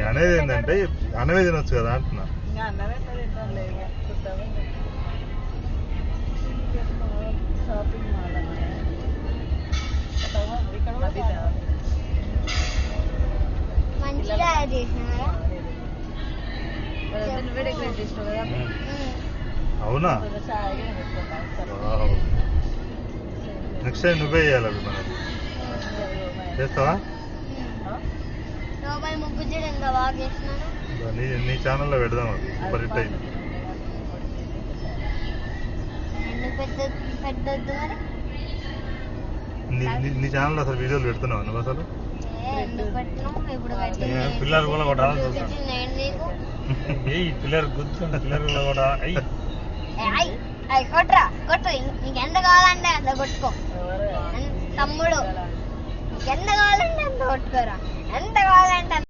అనేది ఏంటంటే అన్నమే తినొచ్చు కదా అంటున్నా. అవునా, నెక్స్ట్ టైం నువ్వే చేయాలి అది. మనకి చేస్తావా? నీ ఛానల్లో పెడదాం, అది సూపర్ హిట్ అయింది. నీ ఛానల్లో అసలు వీడియోలు పెడుతున్నావు నువ్వు అసలు? పిల్లలు కూడా కొట్టాలని చూస్తాను. పిల్లలు గుర్తుంటే పిల్లలు కూడా కొట్రా కొట్టు, నీకు ఎంత కావాలంటే అంత కొట్టుకో తమ్ముడు, నీకు ఎంత కావాలంటే అంత కొట్టుకోరా, ఎంత కావాలంటే